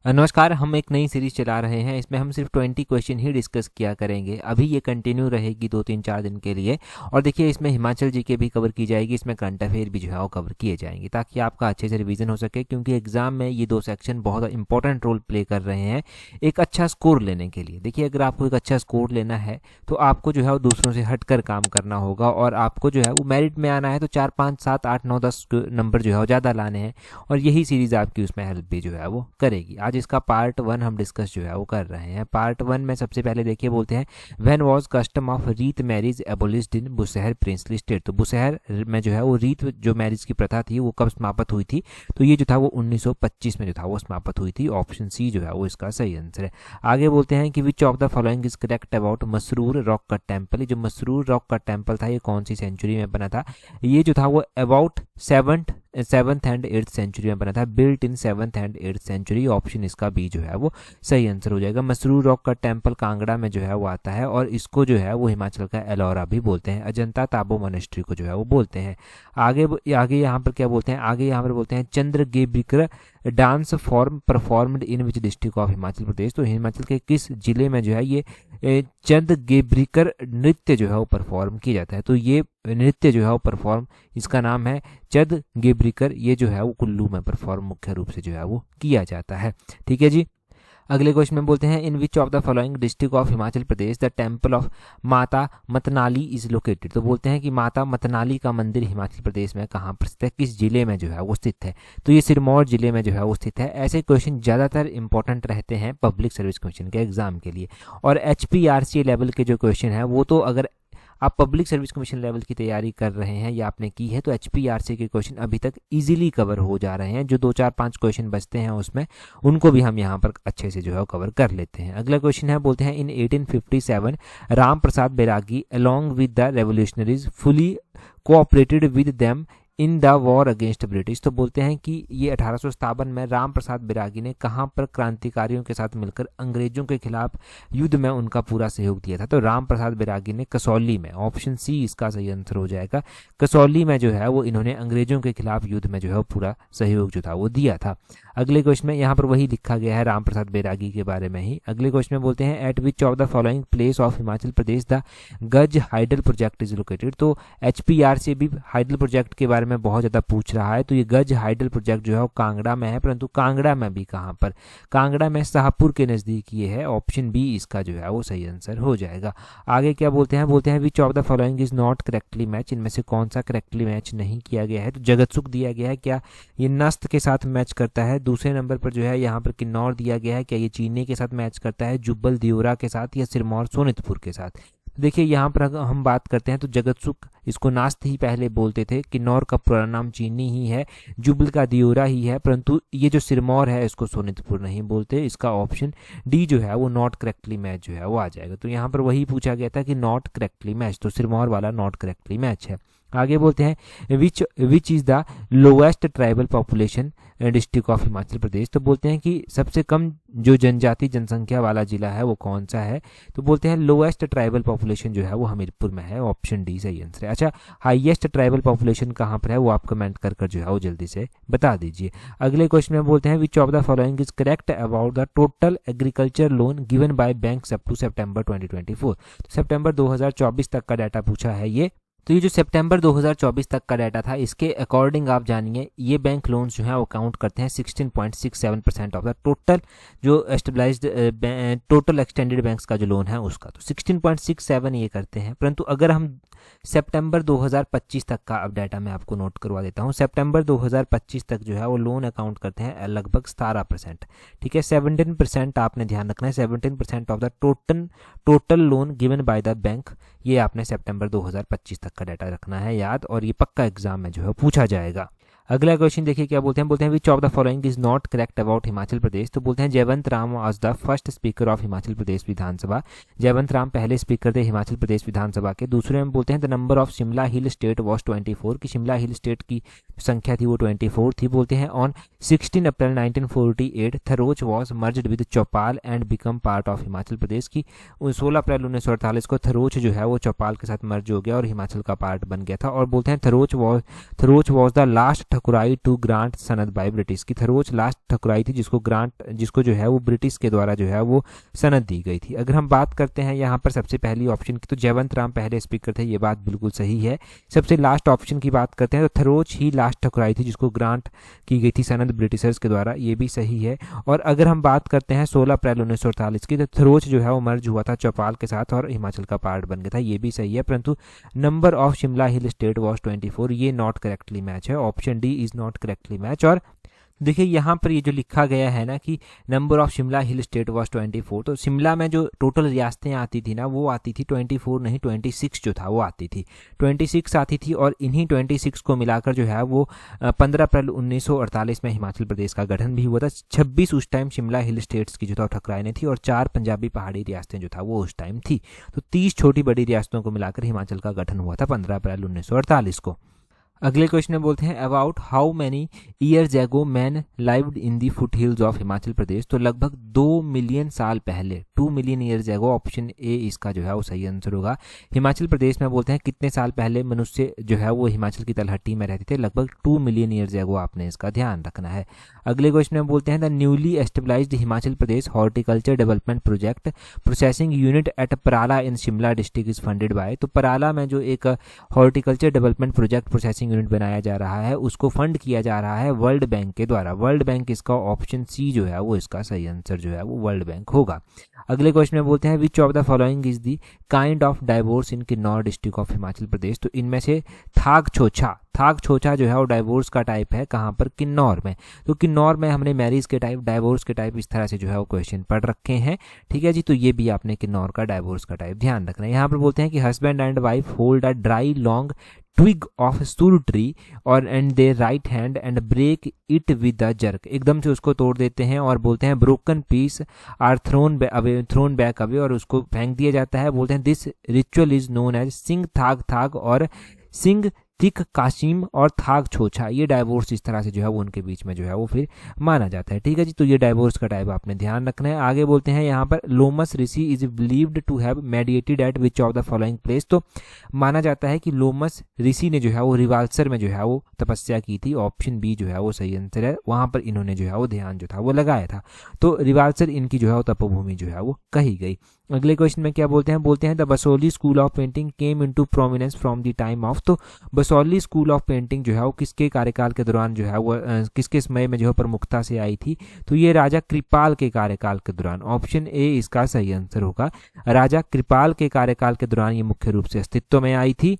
नमस्कार। हम एक नई सीरीज चला रहे हैं। इसमें हम सिर्फ 20 क्वेश्चन ही डिस्कस किया करेंगे। अभी ये कंटिन्यू रहेगी 2-3-4 दिन के लिए। और देखिए, इसमें हिमाचल जीके भी कवर की जाएगी, इसमें करंट अफेयर भी जो है वो कवर किए जाएंगे, ताकि आपका अच्छे से रिवीजन हो सके। क्योंकि एग्जाम में ये 2 सेक्शन बहुत इंपॉर्टेंट रोल प्ले कर रहे हैं एक अच्छा स्कोर लेने के लिए। देखिए, अगर आपको एक अच्छा स्कोर लेना है तो आपको जो है वो दूसरों से हटकर काम करना होगा, और आपको जो है वो मेरिट में आना है तो 4, 5, 7, 8, 9, 10 नंबर जो है वो ज़्यादा लाने हैं। और यही सीरीज़ आपकी उसमें हेल्प भी जो है वो करेगी। आज इसका पार्ट 1 हम डिस्कस जो है वो कर रहे हैं। पार्ट 1 में सबसे पहले देखिए, बोलते हैं व्हेन वाज कस्टम ऑफ रीत मैरिज एबोलिश्ड इन बुशहर प्रिंसली स्टेट। तो बुशहर में जो है वो रीत जो मैरिज की प्रथा थी वो कब समाप्त हुई थी? तो ये जो था वो 1925 में जो था वो समाप्त हुई थी। ऑप्शन सी जो है वो इसका सही आंसर है। आगे बोलते हैं कि विच of the following is correct about Masroor rock का टेम्पल। ये जो मसरूर रॉक का टेम्पल था ये कौन सी सेंचुरी में बना था? ये जो था वो about 7th and 8th century में बना था, built in 7th and 8th century. Option इसका बी जो है वो सही आंसर हो जाएगा। मसरूर रॉक का टेम्पल कांगड़ा में जो है वो आता है, और इसको जो है वो हिमाचल का एलोरा भी बोलते हैं। अजंता ताबो मोनेस्ट्री को जो है वो बोलते हैं। आगे यहाँ पर क्या बोलते हैं? आगे यहाँ पर बोलते हैं चंद्र गेब्रिकर dance form performed in which district of Himachal Pradesh. तो हिमाचल के किस जिले में जो है ये चंद गेब्रिकर नृत्य जो है वो परफॉर्म किया जाता है? तो ये नृत्य जो है वो परफॉर्म, इसका नाम है चंद गेब्रिकर। ये जो है वो कुल्लू में परफॉर्म मुख्य रूप से जो है वो किया जाता है। ठीक है जी। अगले क्वेश्चन में बोलते हैं in which of the following district of Himachal Pradesh the temple of Mata Matnali is located. तो बोलते हैं कि माता मतनाली का मंदिर हिमाचल प्रदेश में कहाँ पर स्थित है, किस जिले में जो है वो स्थित है? तो ये सिरमौर जिले में जो है वो स्थित है। ऐसे क्वेश्चन ज़्यादातर इंपॉर्टेंट रहते हैं पब्लिक सर्विस कमीशन के एग्जाम के लिए। और HPRC लेवल के जो क्वेश्चन है वो तो अगर आप पब्लिक सर्विस कमीशन लेवल की तैयारी कर रहे हैं या आपने की है तो HPRC के क्वेश्चन अभी तक इजीली कवर हो जा रहे हैं। जो 2-4-5 क्वेश्चन बचते हैं उसमें उनको भी हम यहाँ पर अच्छे से जो है कवर कर लेते हैं। अगला क्वेश्चन है, बोलते हैं in 1857 Ram Prasad Bairagi along with the revolutionaries fully cooperated with them in the war against British. तो बोलते हैं कि ये 1857 में राम प्रसाद बैरागी ने कहाँ पर क्रांतिकारियों के साथ मिलकर अंग्रेजों के खिलाफ युद्ध में उनका पूरा सहयोग दिया था? तो राम प्रसाद बैरागी ने कसौली में, ऑप्शन सी इसका सही आंसर हो जाएगा। कसौली में जो है वो इन्होंने अंग्रेजों के खिलाफ युद्ध में जो है पूरा सहयोग जो था वो दिया था। अगले क्वेश्चन में यहाँ पर वही लिखा गया है राम प्रसाद बैरागी के बारे में ही। अगले क्वेश्चन में बोलते हैं at which of the following place of Himachal Pradesh the गज हाइडल प्रोजेक्ट इज लोकेटेड। तो HPRC भी हाइडल प्रोजेक्ट के बारे में बहुत ज़्यादा पूछ रहा है। तो ये गज हाइडल प्रोजेक्ट जो है वो कांगड़ा में है, परंतु कांगड़ा में भी कहाँ पर? कांगड़ा में शाहपुर के नज़दीक ये है। ऑप्शन बी इसका जो है वो सही आंसर हो जाएगा। आगे क्या बोलते हैं? बोलते हैं which of the following is not correctly match. इनमें से कौन सा करेक्टली मैच नहीं किया गया है? तो जगतसुख दिया गया है, क्या ये नस्त के साथ मैच करता है? दूसरे नंबर पर जो है यहाँ पर किन्नौर दिया गया है, क्या ये चीनी के साथ मैच करता है, जुब्बल दियोरा के साथ, या सिरमौर सोनितपुर के साथ? देखिए, यहाँ पर अगर हम बात करते हैं तो जगतसुख इसको नास्त ही पहले बोलते थे, किन्नौर का पूरा नाम चीनी ही है, जुब्बल का दियोरा ही है, परंतु ये जो सिरमौर है इसको सोनितपुर नहीं बोलते। इसका ऑप्शन डी जो है वो नॉट करेक्टली मैच जो है वो आ जाएगा। तो यहाँ पर वही पूछा गया था कि नॉट करेक्टली मैच, तो सिरमौर वाला नॉट करेक्टली मैच है। आगे बोलते हैं which is the lowest tribal population district of Himachal Pradesh. तो बोलते हैं कि सबसे कम जो जनजाति जनसंख्या वाला जिला है वो कौन सा है? तो बोलते हैं लोएस्ट ट्राइबल पॉपुलेशन जो है वो हमीरपुर में है। ऑप्शन डी सही आंसर है। अच्छा, हाईएस्ट ट्राइबल पॉपुलेशन कहाँ पर है वो आप कमेंट कर जो है वो जल्दी से बता दीजिए। अगले क्वेश्चन में बोलते हैं which of the following is correct about the total agriculture loan given by bank up to September 2024। तो सितंबर 2024 तक का डाटा पूछा है ये। तो ये जो सितंबर 2024 तक का डाटा था, इसके अकॉर्डिंग आप जानिए ये बैंक लोन्स जो है वो काउंट करते हैं 16.67% ऑफ द टोटल जो एस्टेब्लाइज्ड टोटल एक्सटेंडेड बैंक्स का जो लोन है उसका। तो 16.67 ये करते हैं। परंतु अगर हम सितंबर 2025 तक का अब डाटा मैं आपको नोट करवा देता हूँ। सितंबर 2025 तक जो है वो लोन अकाउंट करते हैं लगभग 17%। ठीक है, 17% आपने ध्यान रखना है। 17% of the total loan given by the bank, ये आपने सितंबर 2025 तक का डाटा रखना है याद, और ये पक्का एग्जाम में जो है पूछा जाएगा। अगला क्वेश्चन देखिए क्या बोलते हैं। बोलते हैं which of the following is not correct about Himachal Pradesh. तो बोलते हैं Jaiwant Ram was the first speaker of Himachal Pradesh Vidhan Sabha. Jaiwant Ram पहले स्पीकर थे हिमाचल प्रदेश विधानसभा के। दूसरे में बोलते हैं the number of Shimla hill state was 24, कि शिमला हिल स्टेट की संख्या थी वो 24 थी। बोलते हैं on 16 April 1948 Tharoch was merged with Chaupal and become part of Himachal Pradesh की। 16 अप्रैल 1948 को थरोच जो है वो चौपाल के साथ मर्ज हो गया और हिमाचल का पार्ट बन गया था। और बोलते हैं Tharoch was the last Thakurai to grant sanad by British, की थरोच लास्ट ठकुराई थी जिसको जो है वो ब्रिटिश के द्वारा जो है वो सनद दी गई थी। अगर हम बात करते हैं यहाँ पर सबसे पहली ऑप्शन की, तो जयवंत राम पहले स्पीकर थे, ये बात बिल्कुल सही है। सबसे लास्ट ऑप्शन की बात करते हैं तो थरोच ही लास्ट ठकुराई थी जिसको ग्रांट की गई थी सनद ब्रिटिशर्स के द्वारा, ये भी सही है। और अगर हम बात करते हैं 16 अप्रैल 1948 की, तो थरोच जो है वो मर्ज हुआ था चौपाल के साथ और हिमाचल का पार्ट बन गया था, ये भी सही है। परंतु number of Shimla hill state was 24, ये नॉट करेक्टली मैच है, option D is not correctly match. और देखिए यहाँ पर ये जो लिखा गया है ना कि number of Shimla hill state was 24, तो शिमला में जो टोटल रियासतें आती थी ना वो आती थी 24 नहीं 26 जो था वो आती थी, 26 आती थी। और इन्हीं 26 को मिलाकर जो है वो 15 अप्रैल 1948 में हिमाचल प्रदेश का गठन भी हुआ था। 26 उस टाइम शिमला हिल स्टेट्स की जो था ठकुराई थी और 4 पंजाबी पहाड़ी रियासतें जो था वो उस टाइम थी। तो 30 छोटी बड़ी रियासतों को मिलाकर हिमाचल का गठन हुआ था 15 अप्रैल 1948 को। अगले क्वेश्चन में बोलते हैं about how many years ago man lived in the foot hills of Himachal Pradesh, तो लगभग 2 मिलियन साल पहले, 2 million years ago, option A इसका जो है वो सही आंसर होगा। हिमाचल प्रदेश में बोलते हैं कितने साल पहले मनुष्य जो है वो हिमाचल की तलहटी में रहते थे, लगभग 2 मिलियन ईयर्स एगो, आपने इसका ध्यान रखना है। अगले क्वेश्चन में बोलते हैं the newly established Himachal Pradesh horticulture development project processing unit at Parala in Shimla district is funded by, तो पराला में जो एक horticulture development project processing unit बनाया जा रहा है उसको फंड किया जा रहा है वर्ल्ड बैंक के द्वारा। वर्ल्ड बैंक इसका ऑप्शन सी जो है वो इसका सही आंसर जो है वो वर्ल्ड बैंक होगा। अगले क्वेश्चन में बोलते हैं which of the following is the kind of divorce in Kinnaur district of Himachal Pradesh, तो इनमें से थाग छोछा जो है वो डाइवोर्स का टाइप है, कहाँ पर, किन्नौर में। तो किन्नौर में हमने मैरिज के टाइप, डाइवोर्स के टाइप इस तरह से जो है वो क्वेश्चन पढ़ रखे हैं, ठीक है जी। तो ये भी आपने किन्नौर का डाइवोर्स का टाइप ध्यान रखना है। यहाँ पर बोलते हैं कि husband and wife hold a dry long twig of sur tree और and their right hand and break it with a jerk, एकदम से उसको तोड़ देते हैं और बोलते हैं broken piece are thrown back away, और उसको फेंक दिया जाता है। बोलते हैं this ritual is known as Sing Thag और सिंग तिक काशिम और थाग छोछा, ये डाइवोर्स इस तरह से जो है वो उनके बीच में जो है वो फिर माना जाता है, ठीक है जी। तो ये डाइवोर्स का टाइप आपने ध्यान रखना है। आगे बोलते हैं यहाँ पर Lomas Rishi is believed to have meditated at which of the following place, तो माना जाता है कि लोमस ऋषि ने जो है वो रिवाल्सर में जो है वो तपस्या की थी, ऑप्शन बी जो है वो सही आंसर है। वहां पर इन्होंने जो है वो ध्यान जो था वो लगाया था, तो रिवाल्सर इनकी जो है वो तपोभूमि जो है वो कही गई। अगले क्वेश्चन में क्या बोलते हैं the Basoli school of painting came into prominence from the time of, तो बसोली स्कूल ऑफ पेंटिंग जो है वो किसके कार्यकाल के दौरान जो है वो किसके समय में जो है प्रमुखता से आई थी, तो ये राजा कृपाल के कार्यकाल के दौरान, ऑप्शन ए इसका सही आंसर होगा। राजा कृपाल के कार्यकाल के दौरान ये मुख्य रूप से अस्तित्व में आई थी।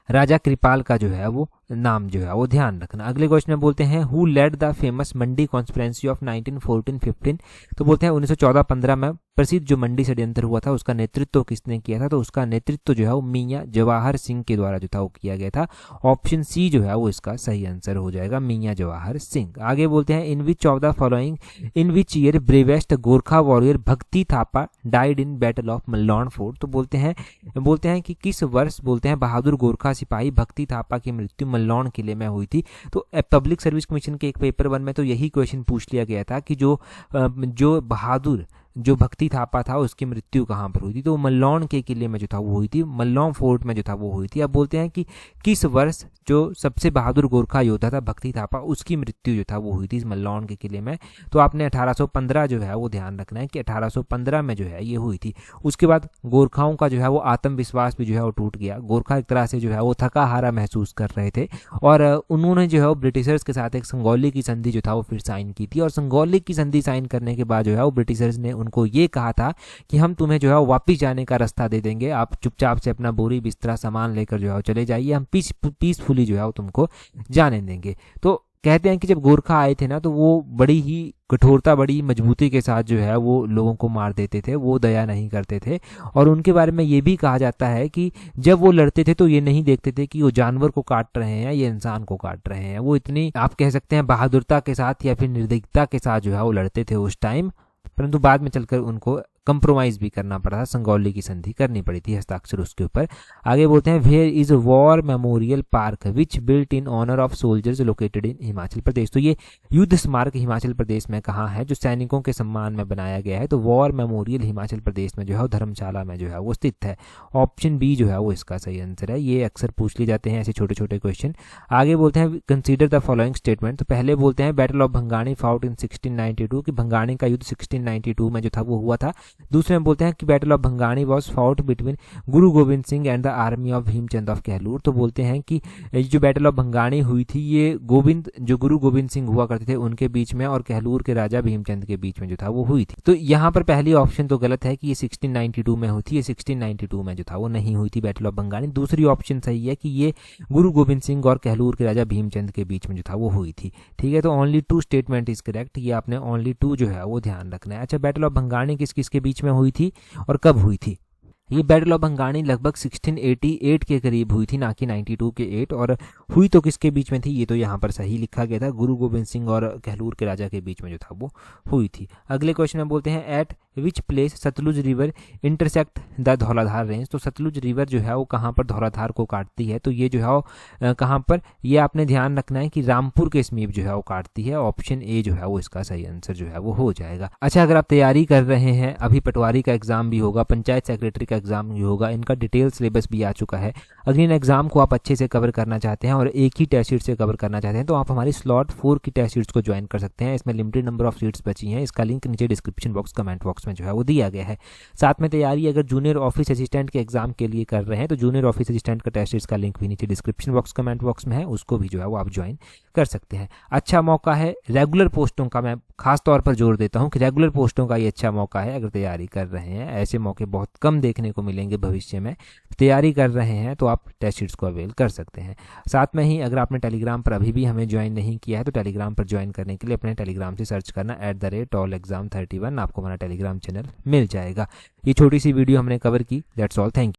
राजा कृपाल का जो है वो नाम जो है वो ध्यान रखना। अगले क्वेश्चन में बोलते हैं who led the famous Mandi conspiracy of 1914-15, तो बोलते हैं 1914-15 में प्रसिद्ध जो मंडी षड्यंत्र हुआ था उसका नेतृत्व किसने किया था, तो उसका नेतृत्व जो है वो मियां जवाहर सिंह के द्वारा जो था वो किया गया था, ऑप्शन सी जो है वो इसका सही आंसर हो जाएगा, मियां जवाहर सिंह। आगे बोलते हैं in which of the following in which year bravest Gorkha warrior Bhakti Thapa died in battle of Mallaun fort, तो बोलते हैं कि किस वर्ष बोलते हैं बहादुर गोरखा सिपाही भक्ति थापा की मृत्यु मल्लौन किले में हुई थी। तो पब्लिक सर्विस कमीशन के एक पेपर 1 में तो यही क्वेश्चन पूछ लिया गया था कि जो बहादुर जो भक्ति थापा था उसकी मृत्यु कहाँ पर हुई थी, तो मल्लौन के किले में जो था वो हुई थी, मल्लौन फोर्ट में जो था वो हुई थी। अब बोलते हैं कि किस वर्ष जो सबसे बहादुर गोरखा योद्धा था भक्ति थापा उसकी मृत्यु जो था वो हुई थी मल्लौन के किले में, तो आपने 1815 जो है वो ध्यान रखना है कि 1815 में जो है ये हुई थी। उसके बाद गोरखाओं का जो है वो आत्मविश्वास भी जो है वो टूट गया, गोरखा एक तरह से जो है वो थका हारा महसूस कर रहे थे और उन्होंने जो है वो ब्रिटिशर्स के साथ एक संगौली की संधि जो था वो फिर साइन की थी, और संगौली की संधि साइन करने के बाद जो है वो ब्रिटिशर्स ने उनको ये कहा था कि हम तुम्हें जो है वापस जाने का रास्ता दे देंगे, आप चुपचाप से अपना बोरी बिस्तरा सामान लेकर जो है चले जाइए, हम पीसफुली जो है वो तुमको जाने देंगे। तो कहते हैं कि जब गोरखा आए थे ना तो वो बड़ी ही कठोरता बड़ी मजबूती के साथ जो है वो लोगों को मार देते थे, वो दया नहीं करते थे। और उनके बारे में ये भी कहा जाता है कि जब वो लड़ते थे तो ये नहीं देखते थे कि वो जानवर को काट रहे हैं या इंसान को काट रहे हैं, वो इतनी आप कह सकते हैं बहादुरता के साथ या फिर निर्दयता के साथ जो है वो लड़ते थे उस टाइम, परंतु बाद में चलकर उनको कंप्रोमाइज भी करना पड़ा था, संगौली की संधि करनी पड़ी थी, हस्ताक्षर उसके ऊपर। आगे बोलते हैं where is war memorial park which built in honour of soldiers located in Himachal Pradesh. तो ये युद्ध स्मारक हिमाचल प्रदेश में कहाँ है जो सैनिकों के सम्मान में बनाया गया है, तो वॉर मेमोरियल हिमाचल प्रदेश में जो है धर्मशाला में जो है वो स्थित है। ऑप्शन बी जो है वो इसका सही आंसर है। ये अक्सर पूछ लिए जाते हैं ऐसे छोटे छोटे क्वेश्चन। आगे बोलते हैं कंसीडर द फॉलोइंग स्टेटमेंट। तो पहले बोलते हैं बैटल ऑफ भंगाणी फाउट इन 1692 कि भंगाणी का युद्ध 1692 में जो था वो हुआ था। दूसरे में बोलते हैं कि battle of Bhangani was fought between Guru Gobind Singh and the army of Bhimchand of Kahlur. तो बोलते हैं कि जो बैटल ऑफ भंगाणी हुई थी ये गुरु गोविंद सिंह हुआ करते थे उनके बीच में और कहलूर के राजा भीमचंद के बीच में जो था वो हुई थी। तो यहाँ पर पहली ऑप्शन तो गलत है कि ये 1692 में हुई थी, ये 1692 में जो था वो नहीं हुई थी बैटल ऑफ भंगाणी। दूसरी ऑप्शन सही है कि ये गुरु गोविंद सिंह और कहलूर के राजा भीमचंद के बीच में जो था वो हुई थी। ठीक है, तो ओनली 2 स्टेटमेंट इज करेक्ट, ये आपने ओनली 2 जो है वो ध्यान रखना है। अच्छा, बैटल ऑफ भंगाणी किस किस के बीच में हुई थी और कब हुई थी? ये बैटल ऑफ भंगाणी लगभग 1688 के करीब हुई थी, ना कि 92 के 8। और हुई तो किसके बीच में थी, ये तो यहाँ पर सही लिखा गया था, गुरु गोविंद सिंह और कहलूर के राजा के बीच में जो था वो हुई थी। अगले क्वेश्चन में बोलते हैं at which place Sutlej river intersect the Dhauladhar range. तो सतलुज रिवर जो है वो कहाँ पर धौलाधार को काटती है, तो ये जो है वो कहाँ पर, ये आपने ध्यान रखना है कि रामपुर के समीप जो है वो काटती है। ऑप्शन ए जो है वो इसका सही आंसर जो है वो हो जाएगा। अच्छा, अगर आप तैयारी कर रहे हैं, अभी पटवारी का एग्जाम भी होगा, पंचायत सेक्रेटरी का एग्जाम भी होगा, इनका डिटेल सिलेबस भी आ चुका है। अगर इन एग्जाम को आप अच्छे से कवर करना चाहते हैं और एक ही टेस्ट सीट से कवर करना चाहते हैं तो आप हमारी स्लॉट 4 की टेस्ट सीट्स को ज्वाइन कर सकते हैं। इसमें लिमिटेड नंबर ऑफ सीट्स बची हैं, इसका लिंक नीचे डिस्क्रिप्शन बॉक्स कमेंट बॉक्स में जो है वो दिया गया है। साथ में तैयारी अगर जूनियर ऑफिस असिस्टेंट के एग्जाम के लिए कर रहे हैं तो जूनियर ऑफिस असिस्टेंट का टेस्ट सीट्स का लिंक भी नीचे डिस्क्रिप्शन बॉक्स कमेंट बॉक्स में है, उसको भी जो है वो आप ज्वाइन कर सकते हैं। अच्छा मौका है रेगुलर पोस्टों का, मैं खास तौर पर जोर देता हूं कि रेगुलर पोस्टों का ये अच्छा मौका है अगर तैयारी कर रहे हैं। ऐसे मौके बहुत कम देखने को मिलेंगे भविष्य में। तैयारी कर रहे हैं तो आप टेस्ट सीट्स को अवेल कर सकते हैं। साथ में ही अगर आपने टेलीग्राम पर अभी भी हमें ज्वाइन नहीं किया है तो टेलीग्राम पर ज्वाइन करने के लिए अपने टेलीग्राम से सर्च करना @allexam31, आपको हमारा टेलीग्राम चैनल मिल जाएगा। ये छोटी सी वीडियो हमने कवर की। That's all, thank you.